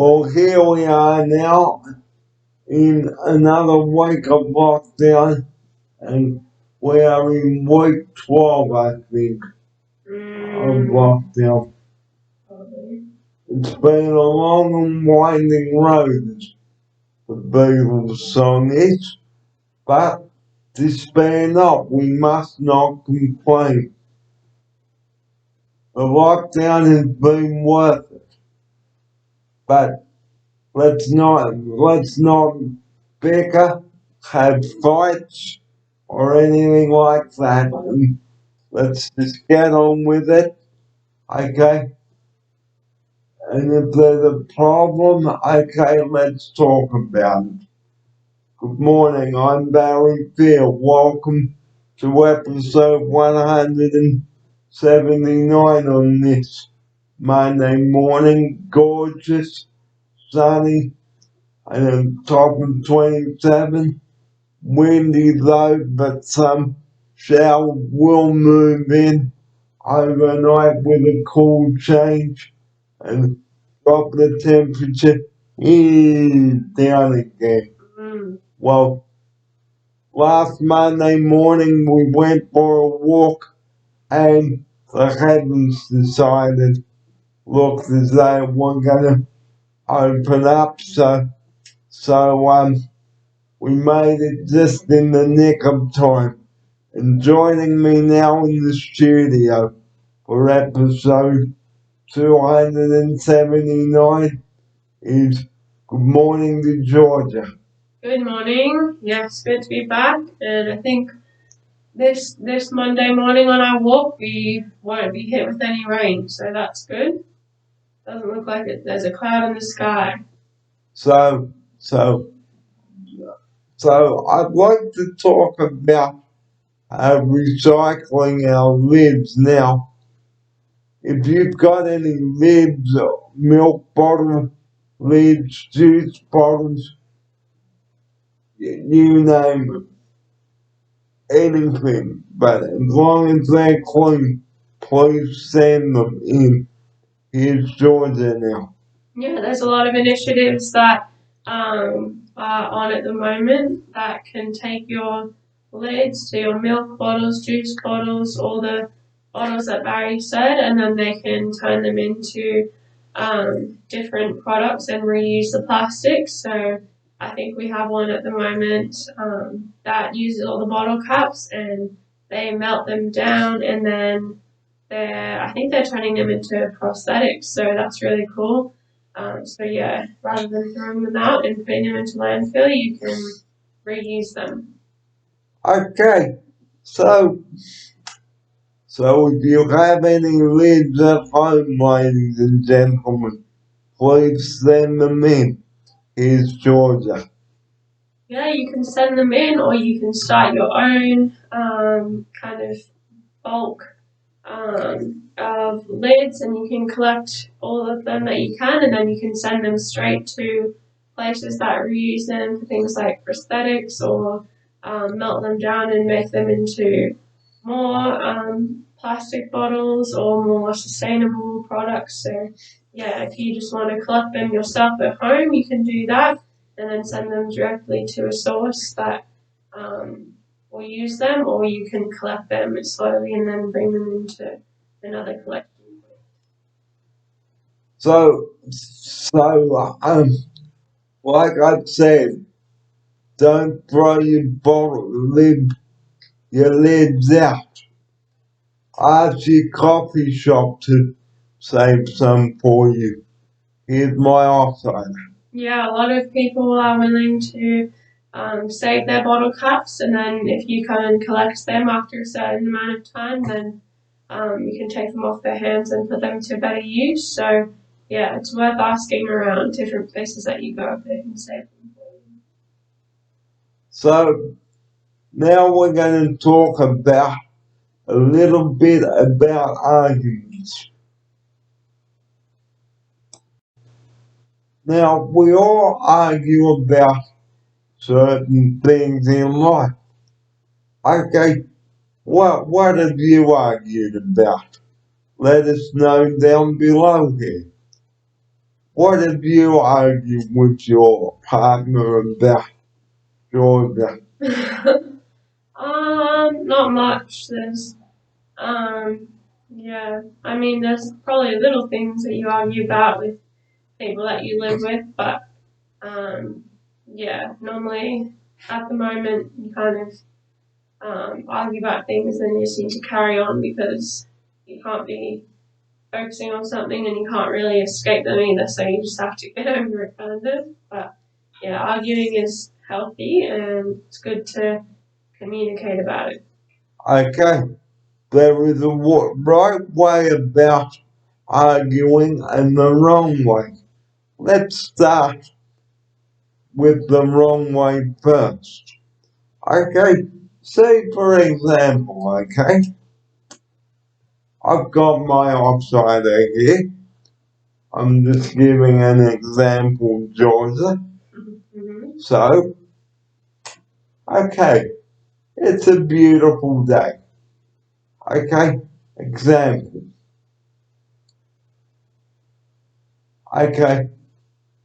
Well, here we are now in another week of lockdown, and we are in week 12, I think, of lockdown. It's been a long and winding road, as the Beatles song is, but despair not, we must not complain. The lockdown has been worth it, but let's not bicker, have fights, or anything like that. And let's just get on with it, okay? And if there's a problem, okay, let's talk about it. Good morning, I'm Barry Field. Welcome to episode 179 on this Monday morning. Gorgeous, sunny, and on top of 27. Windy though, but some shower will move in overnight with a cool change and drop the temperature is down again. Well, last Monday morning we went for a walk and the heavens decided, looked as though we're gonna open up, so we made it just in the nick of time. And joining me now in the studio for episode 279 is Good Morning to Georgia. Good morning. Yes, good to be back. And I think this Monday morning on our walk, we won't be hit with any rain, so that's good. Doesn't look like there's a cloud in the sky. So I'd like to talk about recycling our lids now. If you've got any lids, milk bottle lids, juice bottles, you name it, anything, but as long as they're clean, please send them in. Here's Georgia now. Yeah, there's a lot of initiatives that are on at the moment that can take your lids to your milk bottles, juice bottles, all the bottles that Barry said, and then they can turn them into different products and reuse the plastics. So I think we have one at the moment that uses all the bottle caps and they melt them down, and then I think they're turning them into prosthetics. So that's really cool. So yeah, rather than throwing them out and putting them into landfill, you can reuse them. Okay, so if you have any lids at home, ladies and gentlemen, please send them in. Here's Georgia. Yeah, you can send them in, or you can start your own kind of bulk of lids, and you can collect all of them that you can, and then you can send them straight to places that reuse them for things like prosthetics, or melt them down and make them into more plastic bottles or more sustainable products. So yeah, if you just want to collect them yourself at home, you can do that and then send them directly to a source that will use them, or you can collect them slowly and then bring them into another collection. So like I said, don't throw your lids out. Ask your coffee shop to save some for you. Here's my offside. Yeah, a lot of people are willing to save their bottle caps, and then if you come and collect them after a certain amount of time, then you can take them off their hands and put them to better use. So yeah, it's worth asking around different places that you go if they can save them for you. So now we're going to talk about a little bit about arguments. Now, we all argue about certain things in life. Okay, what have you argued about? Let us know down below here. What have you argued with your partner about, Georgia? Not much. Yeah. I mean, there's probably little things that you argue about with people that you live with, but yeah, normally at the moment you kind of argue about things and you just need to carry on because you can't be focusing on something and you can't really escape them either, so you just have to get over it kind of. But yeah, arguing is healthy and it's good to communicate about it. Okay, there is a right way about arguing and the wrong way. Let's start with the wrong way first. Okay, say for example, okay, I've got my offsider here. I'm just giving an example, Georgia. Mm-hmm. So, okay, it's a beautiful day. Okay, example. Okay,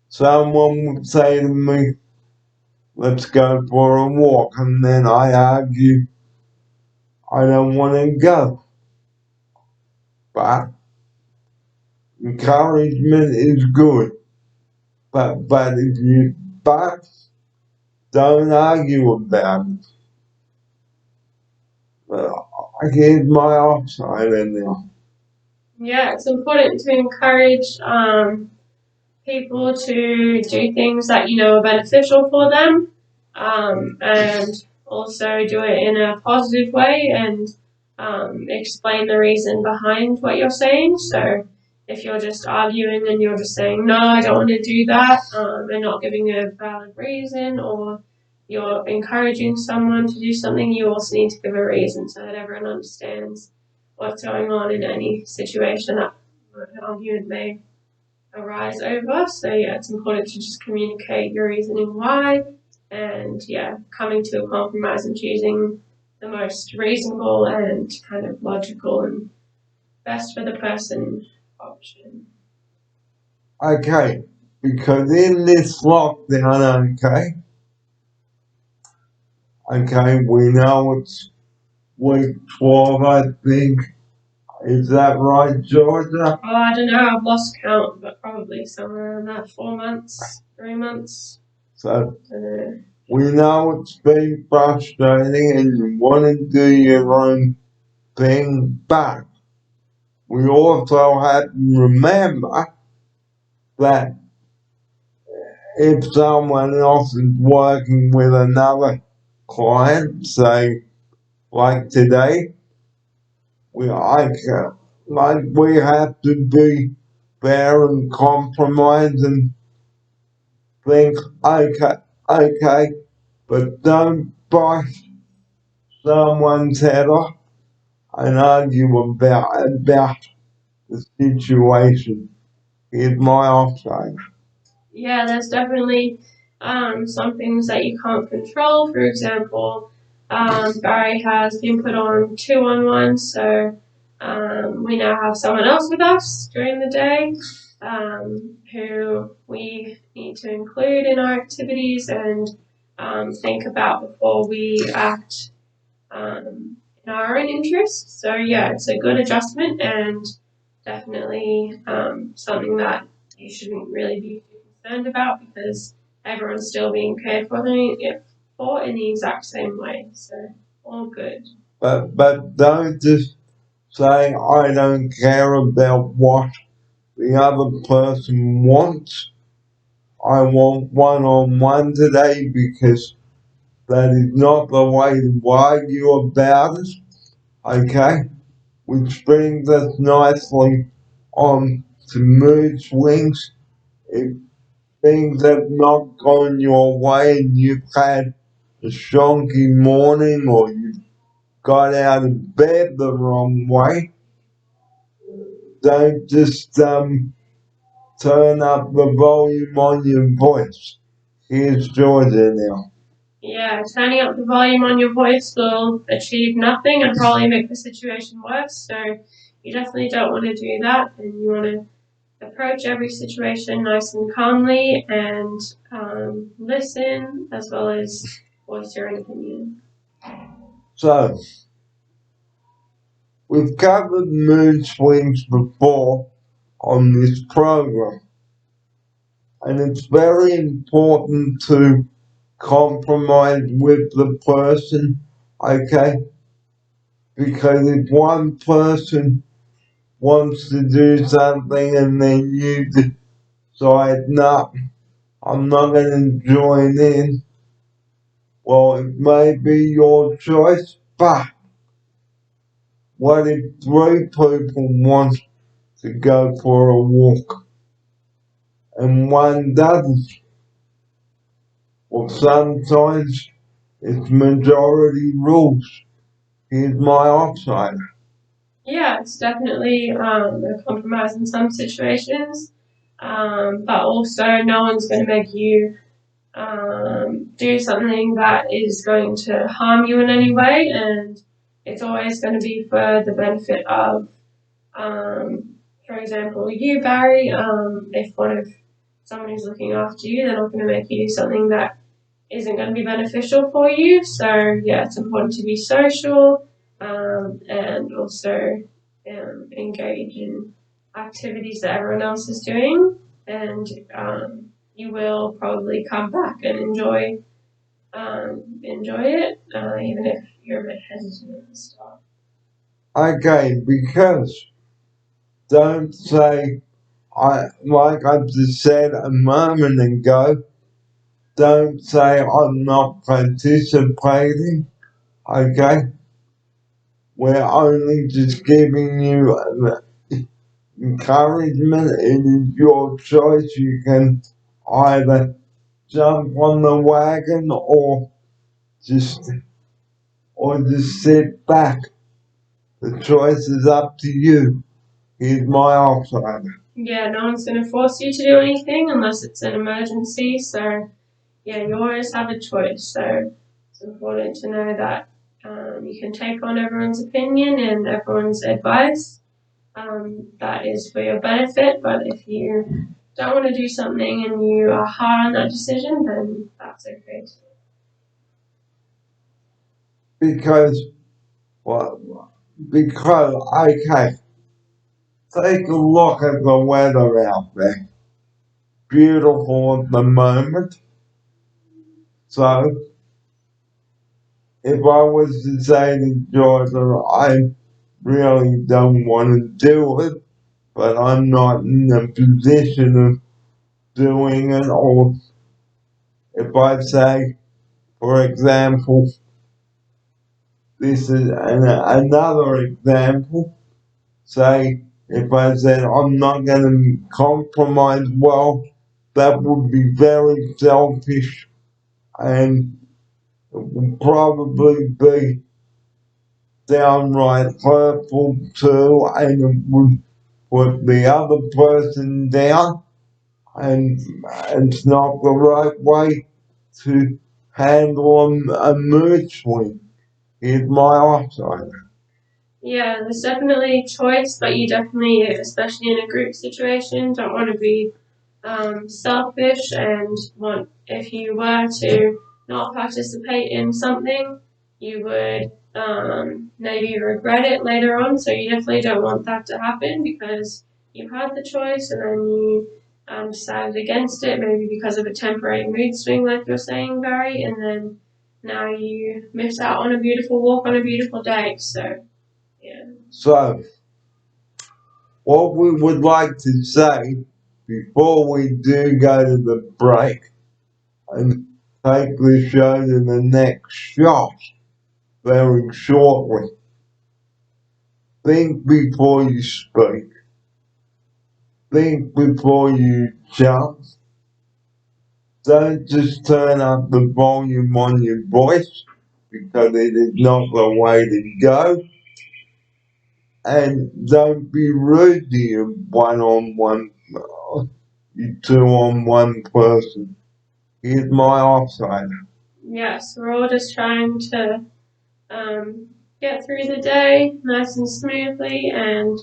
someone would say to me, let's go for a walk, and then I argue, I don't want to go. But encouragement is good. But if you don't argue about it. I gave my offside in there. Yeah, it's important to encourage people to do things that you know are beneficial for them, and also do it in a positive way and explain the reason behind what you're saying. So if you're just arguing and you're just saying, no, I don't want to do that, and not giving a valid reason, or you're encouraging someone to do something, you also need to give a reason so that everyone understands what's going on in any situation that an argument may arise over. So yeah, it's important to just communicate your reasoning why, and yeah, coming to a compromise and choosing the most reasonable and kind of logical and best for the person option. Okay, because in this lockdown, okay, we know it's week 12, I think. Is that right, Georgia? Oh, I don't know, I've lost count, but probably somewhere around that 4 months, 3 months. So I don't know. we know it's been frustrating and you want to do your own thing, but we also have to remember that if someone else is working with another client, say like today, we we have to be fair and compromise and think, okay, but don't bite someone's head off and argue about the situation. Here's my offside. Yeah, there's definitely some things that you can't control. For example, Barry has been put on 2-on-1, so we now have someone else with us during the day who we need to include in our activities and think about before we act in our own interest. So yeah, it's a good adjustment and definitely something that you shouldn't really be concerned about because everyone's still being cared for in the exact same way. So all good. But don't just say I don't care about what the other person wants. I want one-on-one today because that is not the way to argue about it. Okay? Which brings us nicely on to mood swings. If things have not gone your way and you've had a shonky morning or you got out of bed the wrong way, don't just turn up the volume on your voice. Here's Georgia now. Yeah, turning up the volume on your voice will achieve nothing and probably make the situation worse. So you definitely don't want to do that, and you want to approach every situation nice and calmly and listen as well as voice your own opinion. So, we've covered mood swings before on this program, and it's very important to compromise with the person, okay? Because if one person wants to do something and then you decide, no, I'm not going to join in, well, it may be your choice, but what if 3 people want to go for a walk and one doesn't? Well, sometimes it's majority rules. Here's my outsider. Yeah, it's definitely a compromise in some situations, but also no one's going to make you do something that is going to harm you in any way, and it's always going to be for the benefit of, for example, you, Barry. If someone is looking after you, they're not going to make you do something that isn't going to be beneficial for you. So yeah, it's important to be social and also engage in activities that everyone else is doing, and you will probably come back and enjoy it, even if you're a bit hesitant at the start. Okay, because don't say, like I just said a moment ago, don't say I'm not participating, okay? We're only just giving you encouragement. It is your choice. You can either jump on the wagon just or just sit back. The choice is up to you. Here's my outsider. Yeah, no one's going to force you to do anything unless it's an emergency. So yeah, you always have a choice. So it's important to know that you can take on everyone's opinion and everyone's advice. That is for your benefit. But if you don't want to do something and you are hard on that decision, then that's okay too. Because, well, okay, take a look at the weather out there. Beautiful at the moment. So, if I was to say to Georgia, I really don't want to do it, but I'm not in a position of doing it, or if I say, for example, this is another example, say, if I said I'm not going to compromise, well, that would be very selfish and it would probably be downright hurtful too, and it would put the other person down, and it's not the right way to handle a mood swing. Here's my outsider. Yeah, there's definitely choice, but you definitely, especially in a group situation, don't want to be selfish and want, if you were to not participate in something, you would maybe regret it later on. So you definitely don't want that to happen because you had the choice and then you decided against it, maybe because of a temporary mood swing, like you're saying, Barry, and then now you miss out on a beautiful walk on a beautiful day. So, yeah. So, what we would like to say before we do go to the break and take the show to the next shot very shortly. Think before you speak. Think before you jump. Don't just turn up the volume on your voice because it is not the way to go. And don't be rude to your one-on-one, you two-on-one person. Here's my outsider. Yes, we're all just trying to get through the day nice and smoothly and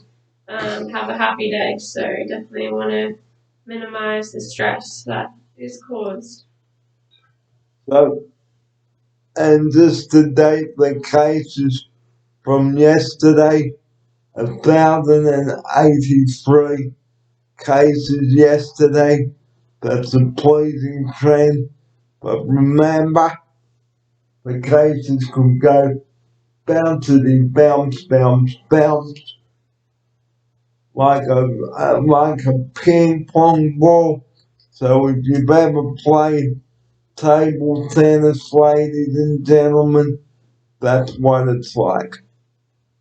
have a happy day. So definitely want to minimize the stress that is caused. So, and just to date the cases from yesterday, 1,083 cases yesterday. That's a pleasing trend. But remember, the cases could go bouncy, bounce, like a ping pong ball. So if you've ever played table tennis, ladies and gentlemen, that's what it's like.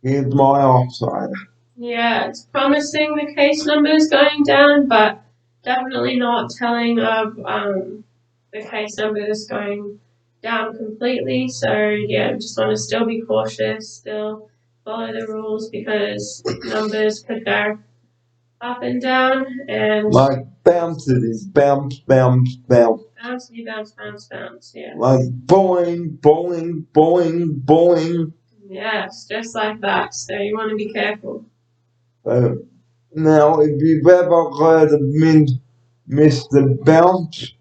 Here's my offside. Yeah, it's promising the case numbers going down, but definitely not telling of the case numbers going down completely. So yeah, just want to still be cautious, still follow the rules because numbers could go up and down and Like bounce, bounce. bounce, yeah. Like boing, boing. Yes, just like that. So you want to be careful. Now, if you've ever heard of Mr. Bounce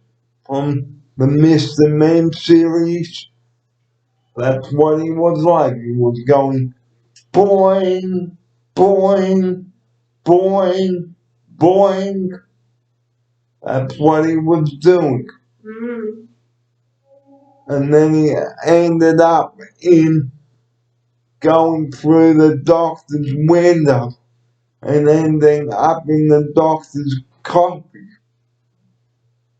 from the Mr. Meme series, that's what he was like. He was going boing, boing, boing. That's what he was doing. Mm. And then he ended up in going through the doctor's window and ending up in the doctor's coffee.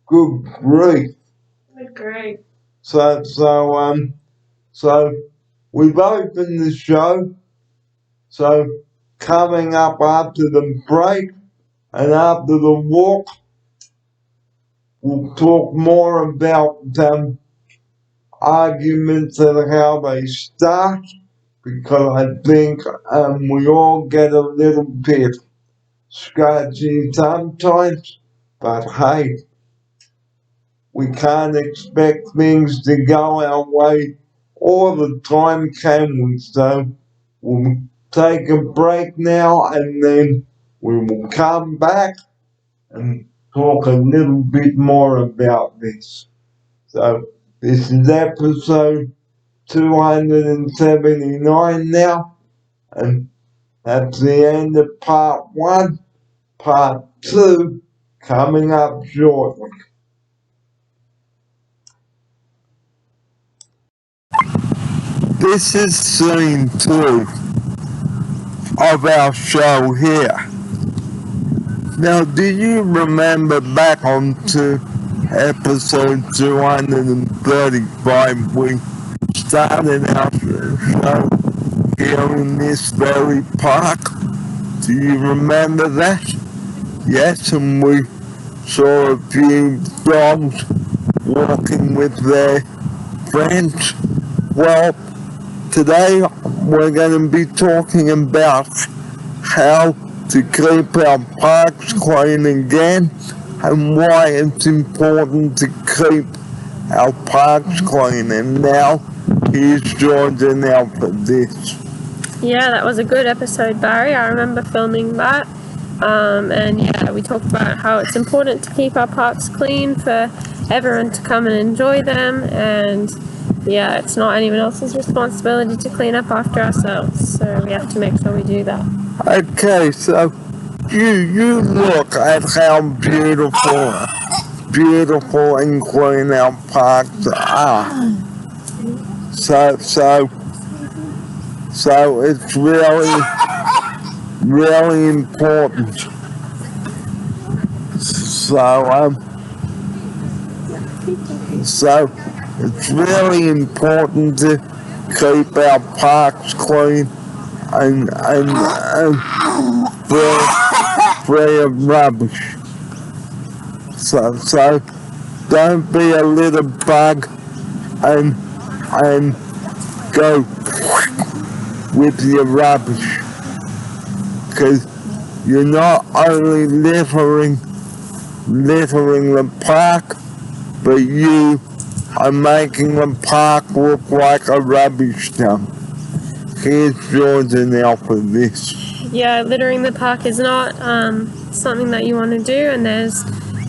Good grief. Good grief. So we've opened the show. So coming up after the break and after the walk, we'll talk more about arguments and how they start, because I think we all get a little bit scratchy sometimes, but hey, we can't expect things to go our way all the time, can we? So we'll take a break now and then we will come back and talk a little bit more about this. So this is episode 279 now, and that's the end of part 1. Part 2 coming up shortly. This is scene 2 of our show here. Now, do you remember back on to episode 235, we started our show here in this very park? Do you remember that? Yes, and we saw a few dogs walking with their friends. Well, today we're going to be talking about how to keep our parks clean again and why it's important to keep our parks clean. And now here's Georgia now for this. Yeah, that was a good episode, Barry. I remember filming that. And yeah, we talked about how it's important to keep our parks clean for everyone to come and enjoy them. And yeah, it's not anyone else's responsibility to clean up after ourselves. So we have to make sure we do that. Okay, so you look at how beautiful and clean our parks are. So it's really important. So it's really important to keep our parks clean and free of rubbish. So don't be a little bug and go with your rubbish, because you're not only littering the park, but you are making the park look like a rubbish dump. Here's Georgia now for this. Yeah, littering the park is not something that you want to do, and there's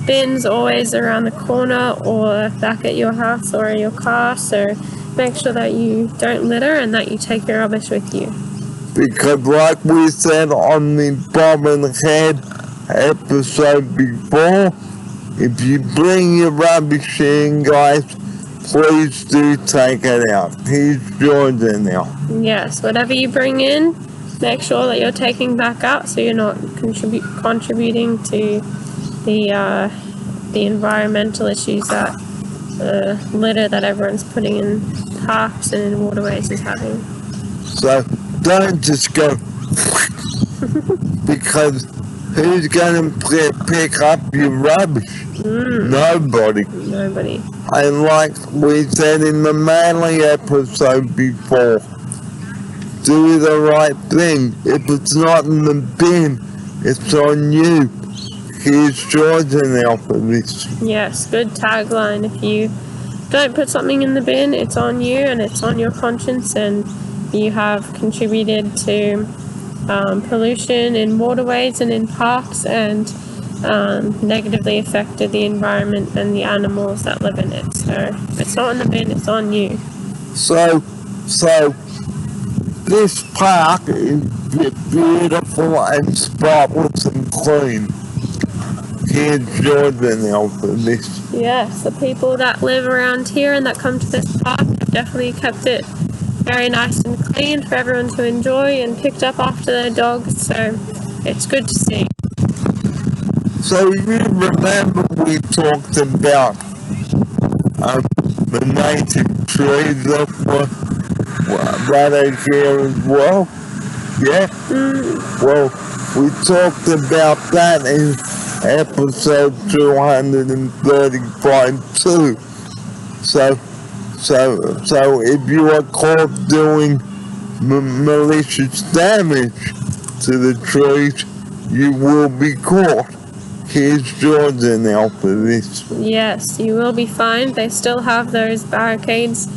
bins always around the corner or back at your house or in your car, so make sure that you don't litter and that you take your rubbish with you. Because like we said on the Bob and Head episode before, if you bring your rubbish in, guys, please do take it out. Here's Georgia now. Yes, whatever you bring in, make sure that you're taking back out so you're not contributing to the environmental issues that litter that everyone's putting in parks and in waterways is having. So don't just go because who's going to pick up your rubbish? Nobody. And like we said in the Manly episode before, do the right thing. If it's not in the bin, it's on you. Here's Georgia now for this. Yes, good tagline. If you don't put something in the bin, it's on you and it's on your conscience, and you have contributed to pollution in waterways and in parks, and negatively affected the environment and the animals that live in it. So if it's not in the bin, it's on you. So this park is beautiful and spotless and clean. Here's Georgia now for this. Yes, the people that live around here and that come to this park have definitely kept it very nice and clean for everyone to enjoy and picked up after their dogs, so it's good to see. So you remember we talked about the native trees that were right here as well? Yeah? Well, we talked about that in episode 235 too. So if you are caught doing malicious damage to the trees, you will be caught. Here's Georgia now for this. Yes, you will be fined. They still have those barricades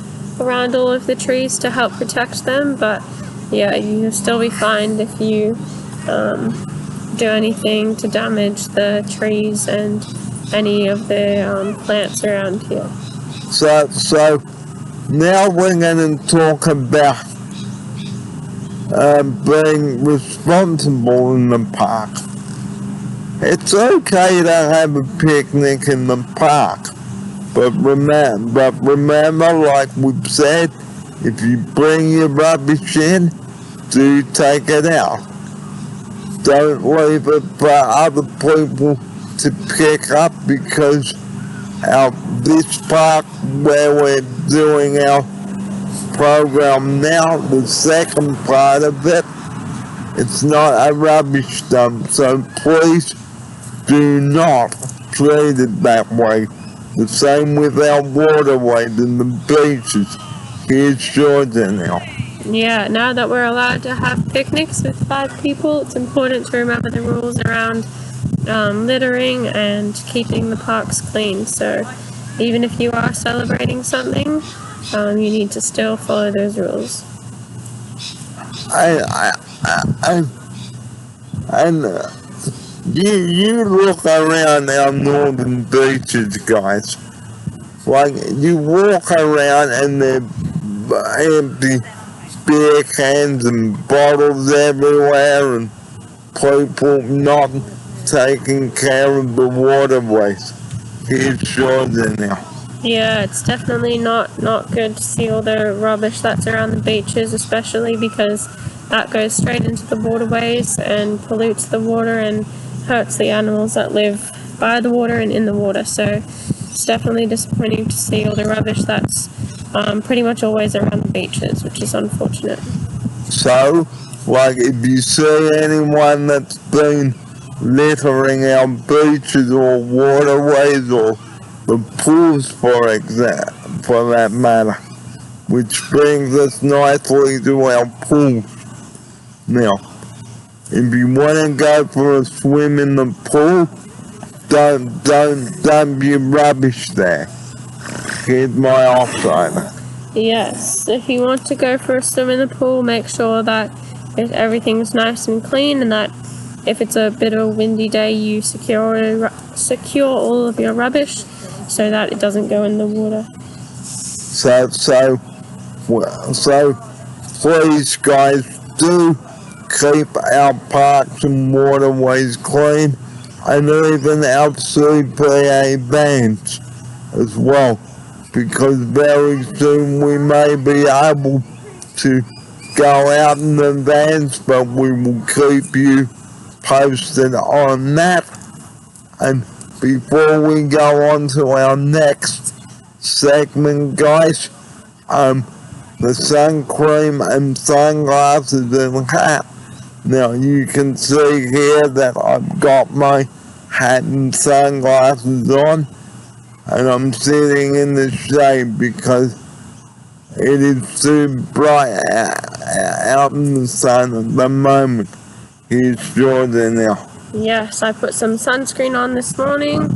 around all of the trees to help protect them, but yeah, you'll still be fined if you do anything to damage the trees and any of the plants around here. So now we're going to talk about being responsible in the park. It's okay to have a picnic in the park, but remember, like we've said, if you bring your rubbish in, do take it out. Don't leave it for other people to pick up, because this park where we're doing our program now, the second part of it, it's not a rubbish dump, so please do not treat it that way. The same with our waterways and the beaches. Here's Georgia now. Yeah, now that we're allowed to have picnics with 5 people, it's important to remember the rules around littering and keeping the parks clean. So even if you are celebrating something, you need to still follow those rules. You look around our northern beaches, guys. Like, you walk around and they're empty beer cans and bottles everywhere, and people not taking care of the waterways. Here's Georgia now. Yeah, it's definitely not good to see all the rubbish that's around the beaches, especially because that goes straight into the waterways and pollutes the water and hurts the animals that live by the water and in the water. So it's definitely disappointing to see all the rubbish that's pretty much always around the beaches, which is unfortunate. So, like, if you see anyone that's been littering our beaches or waterways or the pools, for that matter, which brings us nicely to our pools. Now, if you want to go for a swim in the pool, don't dump your rubbish there. Here's my offsider. Yes, if you want to go for a swim in the pool, make sure that everything's nice and clean, and that if it's a bit of a windy day, you secure all of your rubbish so that it doesn't go in the water. So please, guys, do keep our parks and waterways clean, and even our CPA vans as well, because very soon we may be able to go out in the vans, but we will keep you posted on that. And before we go on to our next segment, guys, the sun cream and sunglasses and hat. Now you can see here that I've got my hat and sunglasses on, and I'm sitting in the shade because it is too bright out in the sun at the moment. Here's Jordan now. Yes, I put some sunscreen on this morning,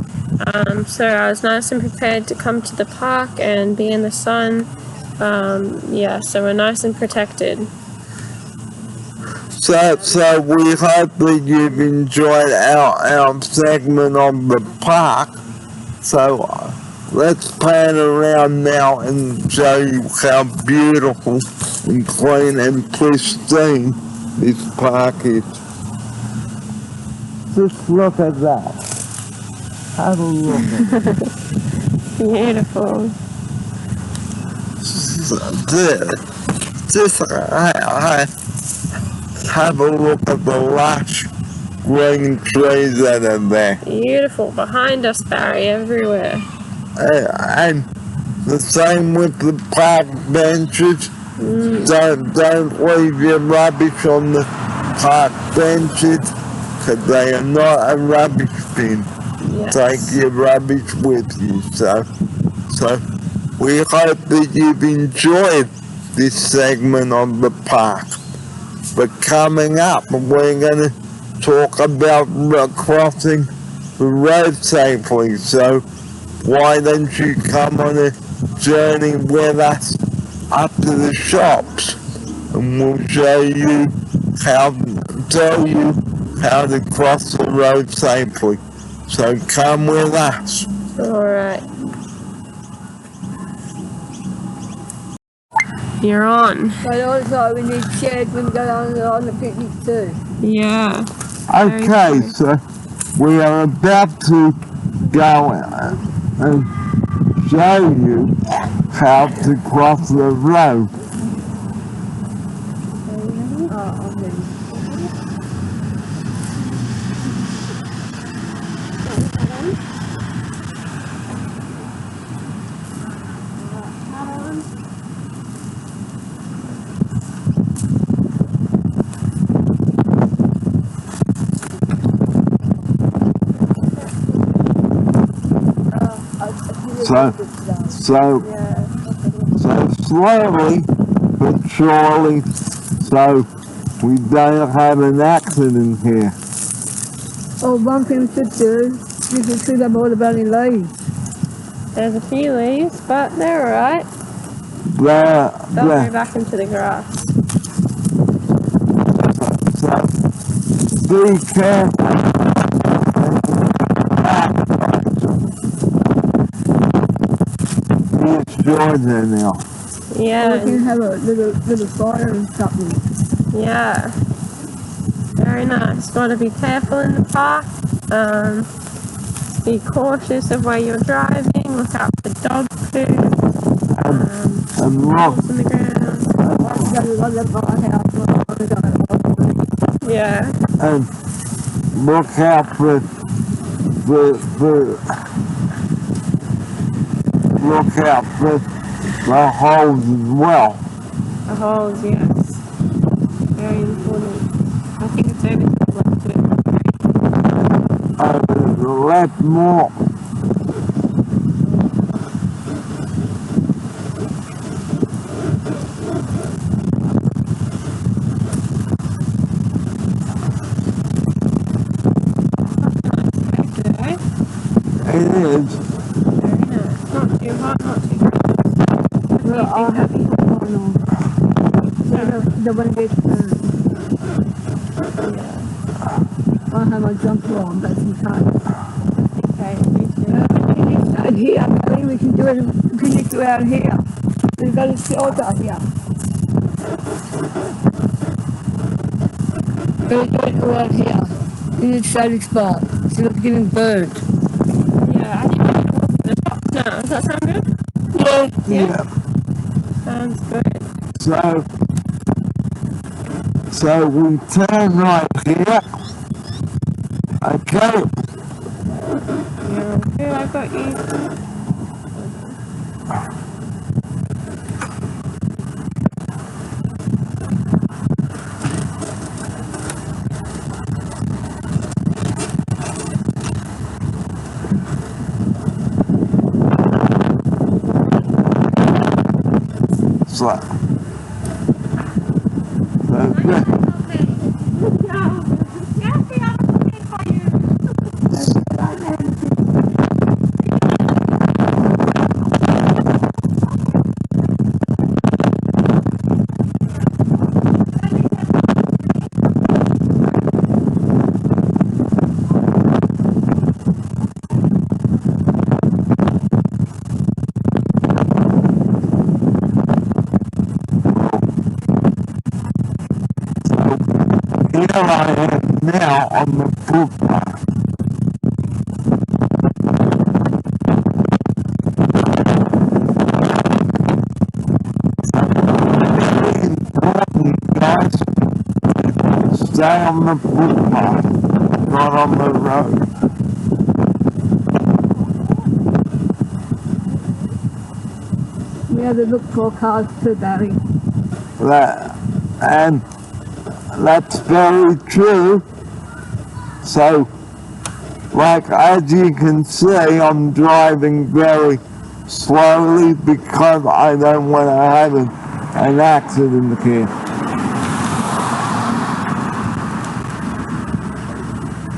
so I was nice and prepared to come to the park and be in the sun. So we're nice and protected. So we hope that you've enjoyed our segment of the park. So let's pan around now and show you how beautiful and clean and pristine this park is. Just look at that. Have a look at that. Beautiful. Just have a look at the lush green trees that are there. Beautiful. Behind us, Barry, everywhere. And the same with the park benches. Don't leave your rubbish on the park benches, because they are not a rubbish bin. Yes. Take your rubbish with you. So we hope that you've enjoyed this segment of the park. But coming up, we're going to talk about crossing the road safely. So why don't you come on a journey with us up to the shops, and we'll tell you how to cross the road safely. So come with us. Alright. You're on. But also we need shade when we go on the picnic too. Yeah. Okay, so we are about to go and show you how to cross the road. So slowly but surely, so we don't have an accident here. Oh, one thing we should do, you can see them all about any leaves. There's a few leaves, but they're alright. They'll go back into the grass. So be careful. Here's Jordan now. Yeah. We can have a little fire and something. Yeah. Very nice. Got to be careful in the park. Be cautious of where you're driving. Look out for dog food. And look. In the ground. Yeah. And look out for the holes as well. The holes, yes. Very important. I think it's over to the left too. The left more. It is. Very nice. Not too hot, not too cold. I'll have the one have my jumper on, that's okay. Okay, me too. And here, Barry, we can do it, we can just go out here. We've got a shelter here. We're going to go out here, in a shady spot, instead of getting burned. Yeah, I think we can walk to the shop now. Does that sound good? Yeah. Sounds good. So we turn right here. Okay. Yeah, okay, I got you. So. Okay. Here I am now on the footpath. Very important, guys. Stay on the footpath, not on the road. We have to look for cars too, Barry. And that's very true. So, like as you can see, I'm driving very slowly because I don't want to have an accident here.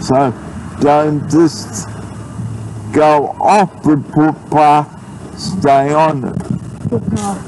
So, don't just go off the footpath, stay on it. Footpath.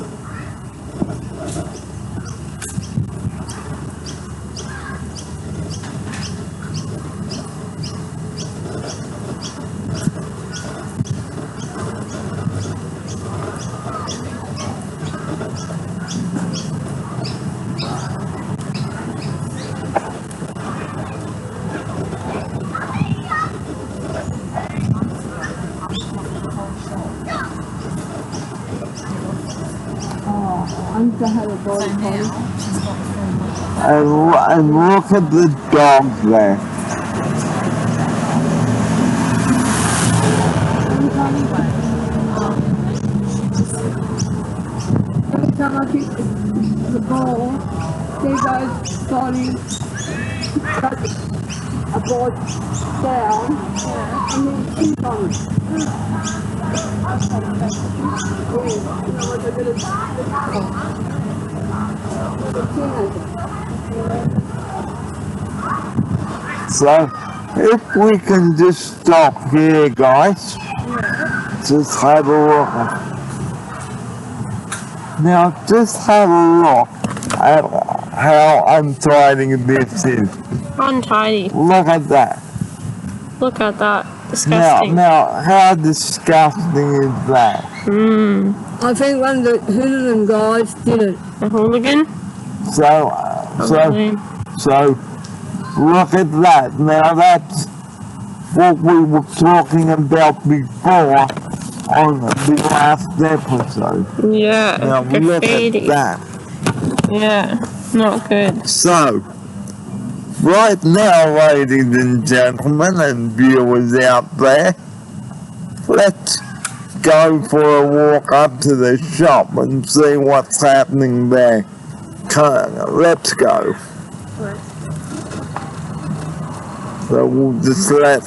I'm going to have a body party. And look at the dog there. Every time I kick the ball, there goes body, a ball down, and then keep on it. So, if we can just stop here, guys, just have a look. Now, just have a look at how untidy this is. Untidy. Look at that. Look at that. Disgusting. Now, how disgusting is that? I think one of the hooligan guys did it. A hooligan? So, look at that. Now, that's what we were talking about before on the last episode. Yeah, Now, graffiti. look at that. Yeah, not good. So, right now, ladies and gentlemen and viewers out there, let's go for a walk up to the shop and see what's happening there. Let's go. So we'll just let...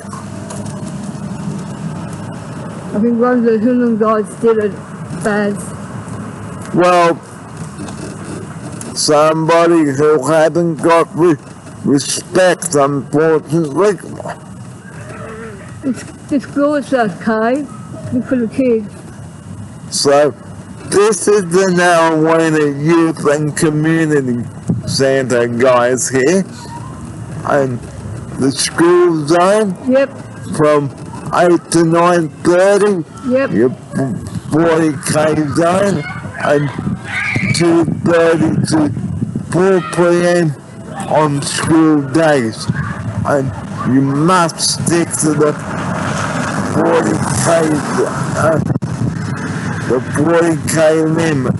I think one of the hooligan guys did it bad. Well, somebody who hadn't got respect, unfortunately. The school's okay for the kids. So, this is the Narrowena Youth and Community Centre guys here. And the school zone Yep. from 8 to 9:30. Yep. Your 40k zone, and 2:30 to 4 p.m. on school days. And you must stick to the 40k limit.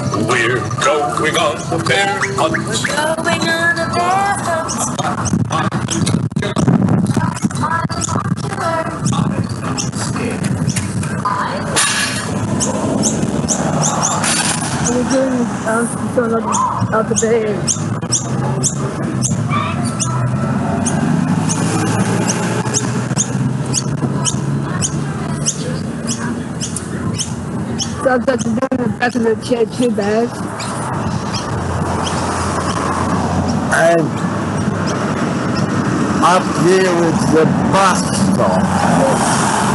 We're going on a bear hunt. Going on a bear hunt. We're doing some of the bears. So I've got to do the back of the chair too bad. And up here is the bus stop.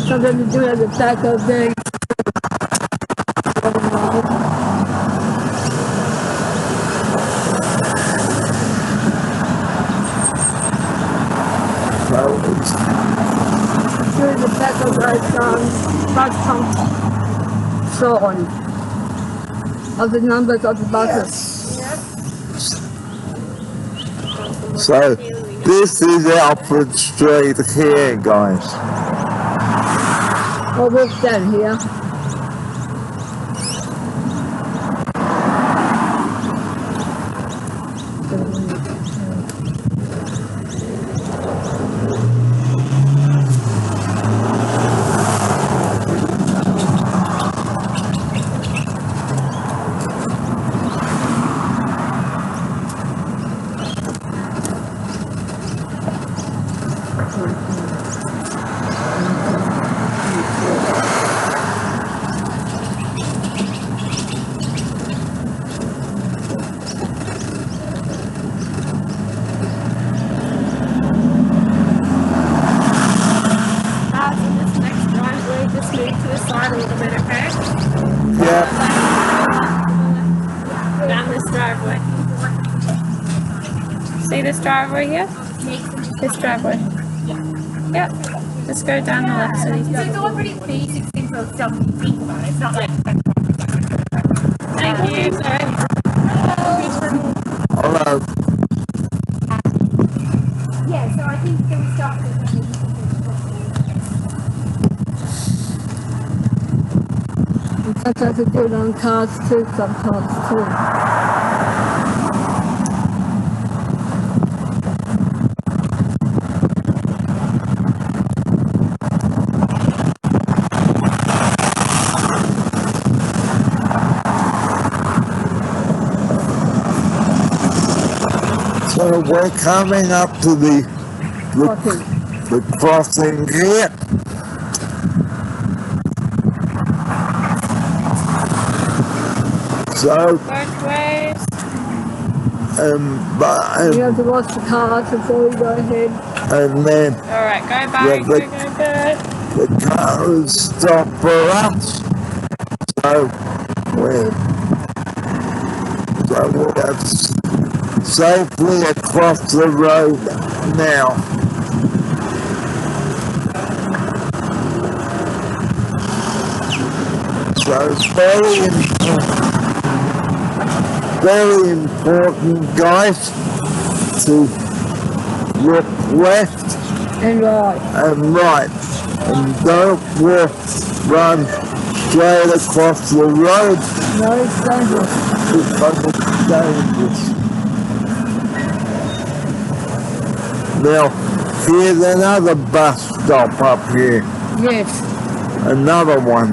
Something to do at the back of the through the back of those bus pump sign of the numbers of the buses. So this is Alfred Street here, guys. I'll walk down here. Yeah, Down this driveway. See this driveway here? This driveway. Yep. Let's go down the left. So It's all pretty basic, simple stuff you think about. It's not like thank you. Sorry. hello. yeah. So I think that we start with Sometimes I do it on cars too, sometimes too. So we're coming up to the crossing here. So, Both ways. You have to watch the cars before you go ahead. and then Alright, go back. Yeah, Go, but- go, go. the cars stop for us. So we're safely across the road now. So it's very important, guys, to look left And right. and right, and don't run straight across the road. No, it's dangerous. because it's dangerous. Now, here's another bus stop up here. Yes. Another one.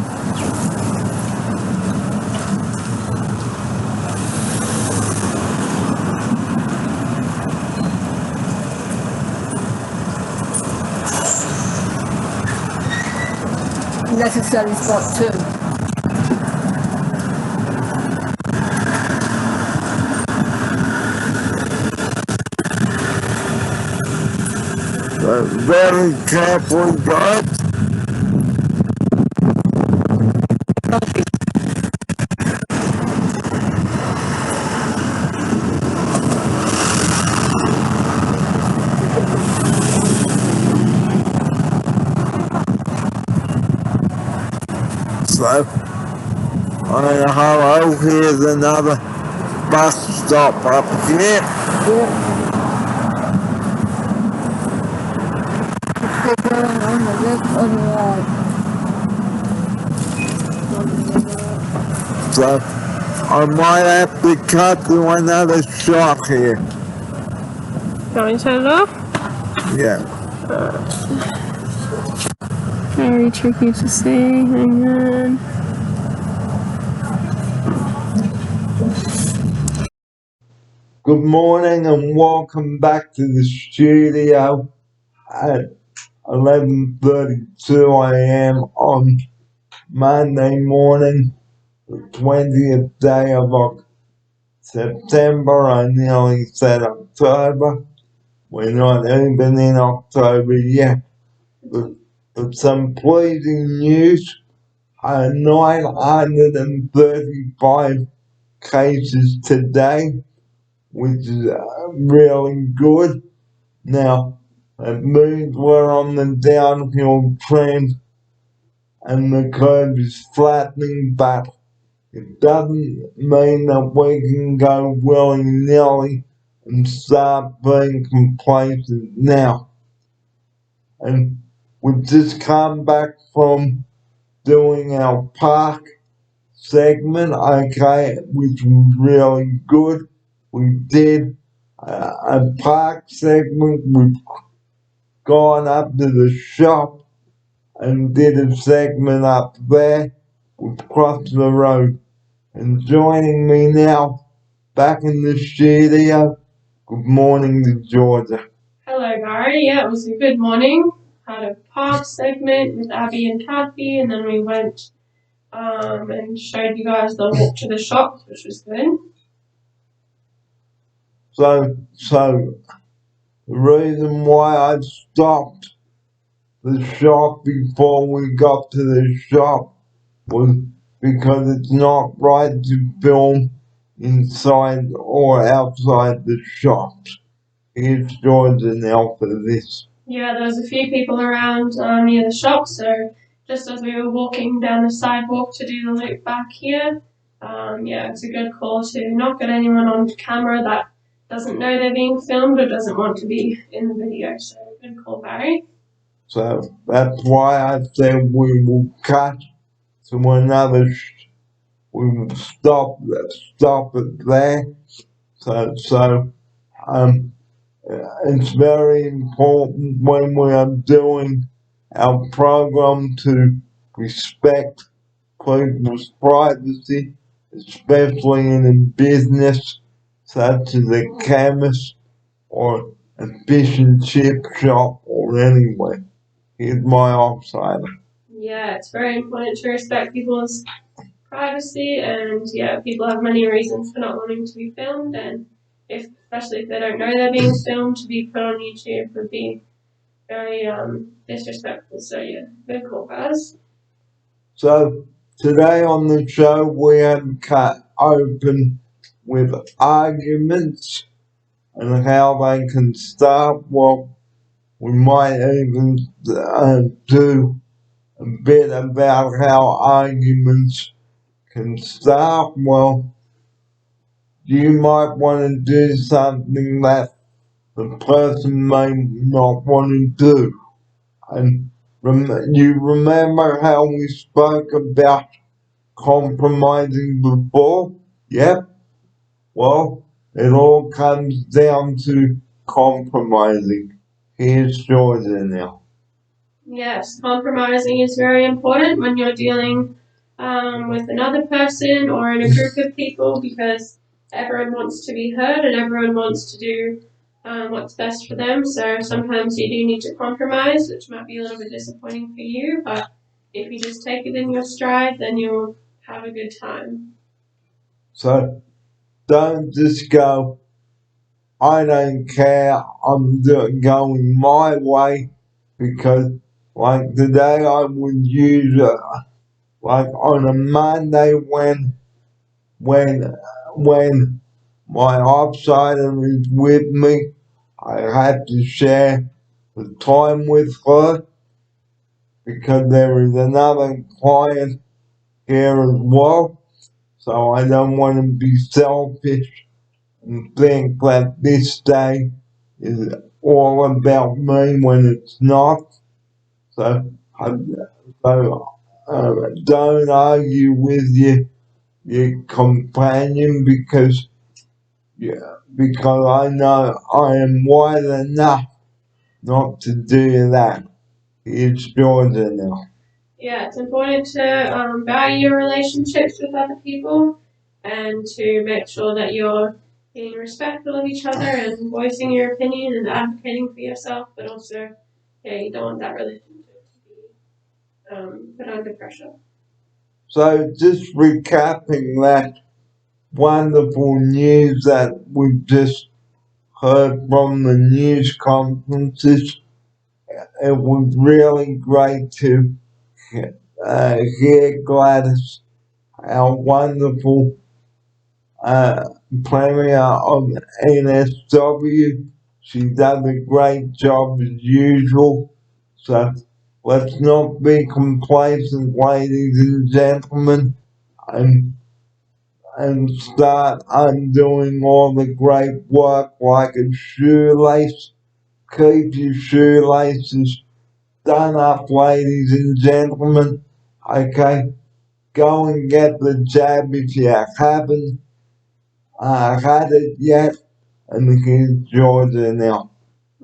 Necessary spot too. So very careful, guys. So, hello, here's another bus stop up here. On the left or the right? So, I might have to cut to another shot here. Going to turn it off? Yeah. Very tricky to see. Hang on. Good morning and welcome back to the studio at 11:32 a.m. on Monday morning, the 20th day of September. I nearly said October. We're not even in October yet. But some pleasing news. 935 cases today, which is really good. Now, it means we're on the downhill trend and the curve is flattening, but it doesn't mean that we can go willy-nilly and start being complacent now. And we've just come back from doing our park segment, okay, which was really good. We did a park segment. We've gone up to the shop and did a segment up there. We've crossed the road. And joining me now, back in the studio, good morning to Georgia. Hello, Barry. Yeah, it was a good morning. Had a park segment with Abby and Kathy, and then we went and showed you guys the walk to the shops, which was good. So the reason why I stopped the shop before we got to the shop was because it's not right to film inside or outside the shops. Here's Georgia now for this. Yeah, there was a few people around near the shop, so just as we were walking down the sidewalk to do the loop back here, yeah, it's a good call to not get anyone on camera that doesn't know they're being filmed or doesn't want to be in the video. So good call, Barry. So that's why I said we will cut to another. We will stop it there. So it's very important when we are doing our program to respect people's privacy, especially in a business such as a chemist or a fish and chip shop or anywhere. Here's my offsider. Yeah, it's very important to respect people's privacy, and yeah, people have many reasons for not wanting to be filmed, and especially if they don't know they're being filmed, to be put on YouTube would be very disrespectful. So yeah, good call, guys. So today on the show we have cut open with arguments and how they can start. Well, we might even do a bit about how arguments can start. Well, you might want to do something that the person may not want to do. And you remember how we spoke about compromising before? Yep. Well, it all comes down to compromising. Here's Georgia now. Yes, compromising is very important when you're dealing with another person or in a group of people because everyone wants to be heard and everyone wants to do what's best for them. So sometimes you do need to compromise, which might be a little bit disappointing for you, but if you just take it in your stride, then you'll have a good time. So don't just go, I don't care, I'm going my way, because like today I would use like on a Monday when my outsider is with me, I have to share the time with her because there is another client here as well. So I don't want to be selfish and think that this day is all about me when it's not. So, don't argue with your companion because I know I am wise enough not to do that. It's Georgia now. Yeah, it's important to value your relationships with other people and to make sure that you're being respectful of each other and voicing your opinion and advocating for yourself, but also, yeah, you don't want that relationship to be put under pressure. So just recapping that wonderful news that we just heard from the news conferences, it was really great to hear Gladys, our wonderful premier of NSW. She does a great job as usual. So let's not be complacent, ladies and gentlemen, and start undoing all the great work like a shoelace. Keep your shoelaces done up, ladies and gentlemen. Okay, go and get the jab if you haven't had it yet, and here's Georgia now.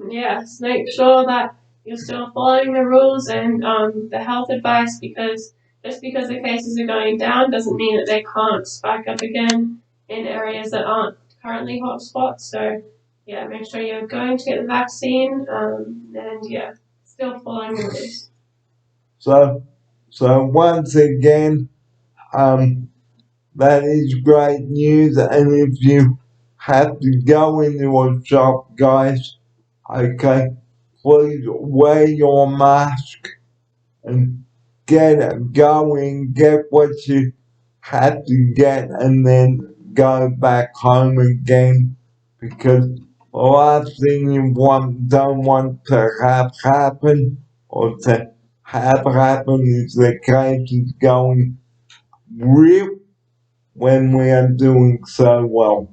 Yes, make sure that you're still following the rules and the health advice because just because the cases are going down doesn't mean that they can't spike up again in areas that aren't currently hotspots. So, yeah, make sure you're going to get the vaccine and, yeah, still following the rules. So once again, that is great news, and if you have to go into a shop, guys, okay, please wear your mask and get going, get what you have to get, and then go back home again. Because the last thing you don't want to have happen or to have happen is the case is going real when we are doing so well.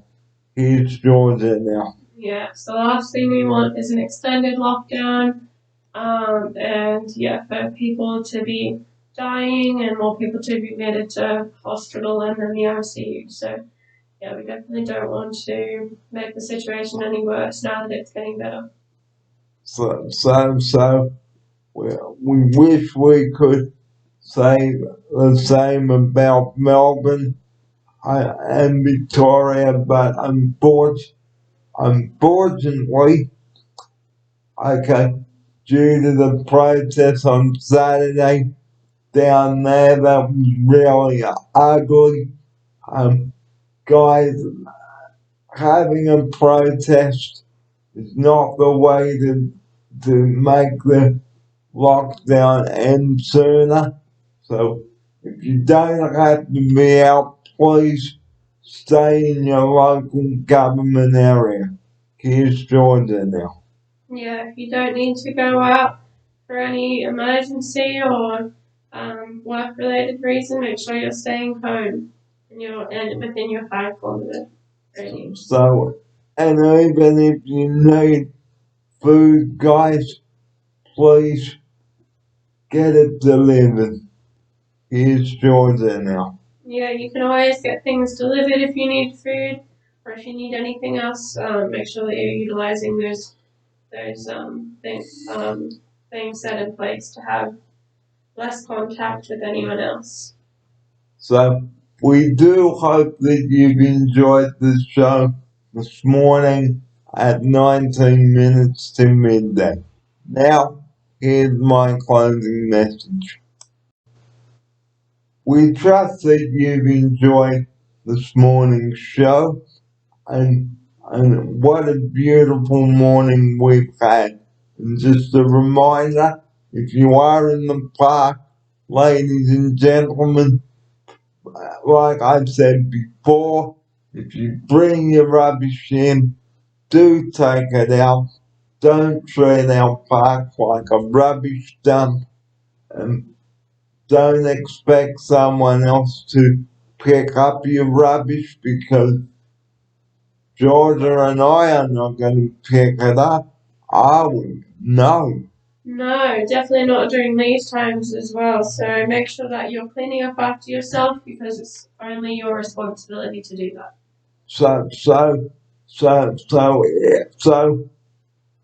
Here's Georgia now. Yeah, so the last thing we want is an extended lockdown and, yeah, for people to be dying and more people to be admitted to hospital and then the ICU. So, yeah, we definitely don't want to make the situation any worse now that it's getting better. So we wish we could say the same about Melbourne and Victoria, but unfortunately, okay, due to the protests on Saturday down there, that was really ugly. Guys, having a protest is not the way to make the lockdown end sooner. So if you don't have to be out, please stay in your local government area. Here's Georgia now. Yeah, if you don't need to go out for any emergency or work-related reason, make sure you're staying home and within your 5 kilometer radius. So, and even if you need food, guys, please get it delivered. Here's Georgia now. Yeah, you can always get things delivered if you need food. or if you need anything else, make sure that you're utilizing those things set in place to have less contact with anyone else. So we do hope that you've enjoyed the show this morning at 19 minutes to midday. Now, here's my closing message. We trust that you've enjoyed this morning's show, and what a beautiful morning we've had. And just a reminder, if you are in the park, ladies and gentlemen, like I've said before, if you bring your rubbish in, do take it out. Don't treat our park like a rubbish dump, and don't expect someone else to pick up your rubbish, because Georgia and I are not going to pick it up, are we? No. No, definitely not during these times as well. So make sure that you're cleaning up after yourself, because it's only your responsibility to do that. So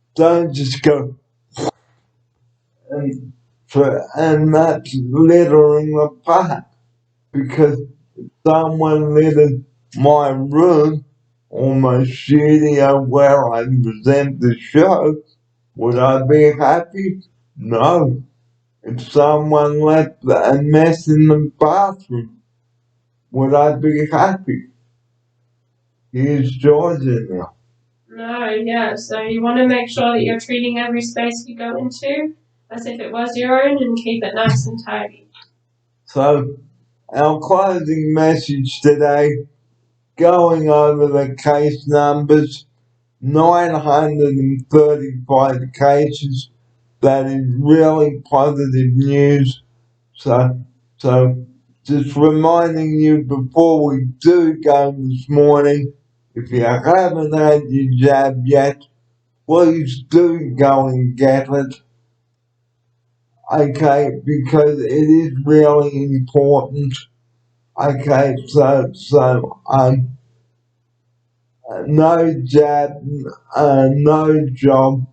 don't just go and that's littering the park, because someone littered my room or my studio where I present the show, would I be happy? No. If someone left a mess in the bathroom, would I be happy? Here's Georgia now. No, yeah. So you want to make sure that you're treating every space you go into as if it was your own, and keep it nice and tidy. So, our closing message today, going over the case numbers, 935 cases. That is really positive news. So just reminding you before we do go this morning, if you haven't had your jab yet, please do go and get it. Okay, because it is really important. Okay, no jab, no job.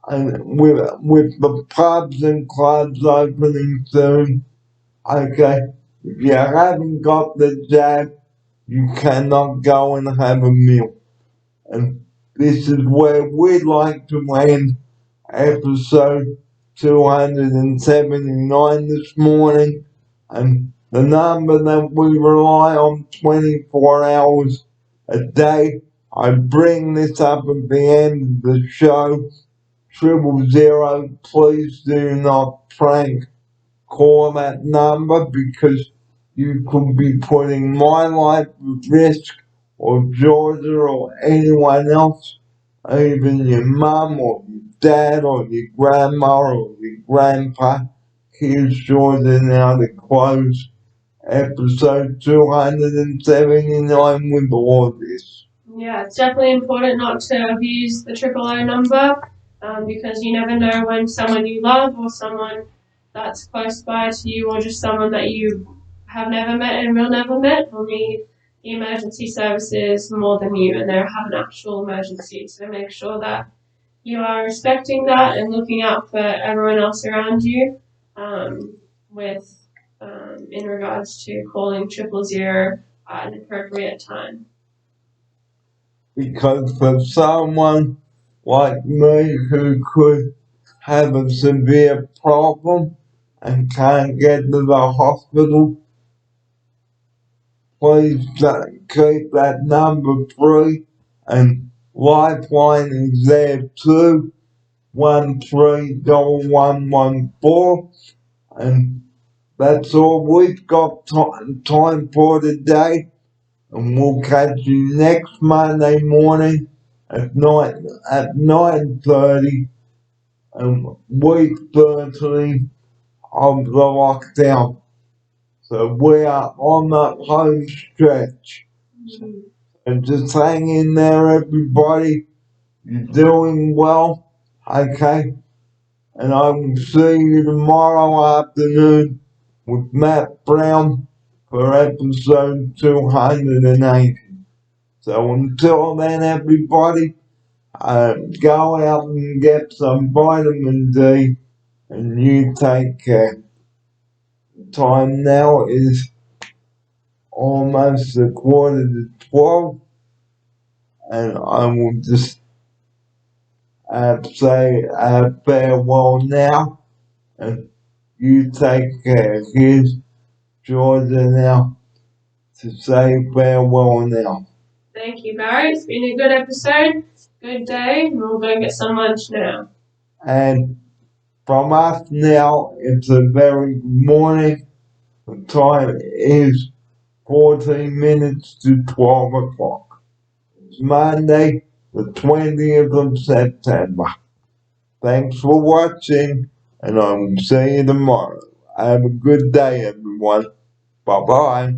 And with the pubs and clubs opening soon, okay, if you haven't got the jab, you cannot go and have a meal. And this is where we'd like to end episode 279 this morning. And the number that we rely on 24 hours a day. I bring this up at the end of the show. 000, please do not prank call that number, because you could be putting my life at risk, or Georgia, or anyone else, even your mum or your dad or your grandma or your grandpa. Here's Georgia now to close episode 279 with all this. Yeah, it's definitely important not to abuse the 000 number, because you never know when someone you love, or someone that's close by to you, or just someone that you have never met and will never met, will need the emergency services more than you, and they have an actual emergency. So make sure that you are respecting that and looking out for everyone else around you, in regards to calling 000 at an appropriate time. Because for someone like me who could have a severe problem and can't get to the hospital, please keep that number free. And Lifeline is there too, 131114. And that's all we've got time for today. And we'll catch you next Monday morning at 9:30, week 13 of the lockdown. So we are on that home stretch. And just hang in there, everybody. You're doing well, okay? And I will see you tomorrow afternoon with Matt Brown for episode 280. So until then, everybody, go out and get some vitamin D, and you take care. Time now is almost 11:45, and I will just say farewell now, and you take care. Here's Georgia now to say farewell now. Thank you, Barry. It's been a good episode, good day, and we'll go get some lunch now. And from us now, it's a very good morning. The time is 14 minutes to 12 o'clock. It's Monday, the 20th of September. Thanks for watching, and I will see you tomorrow. Have a good day, everyone. Bye-bye.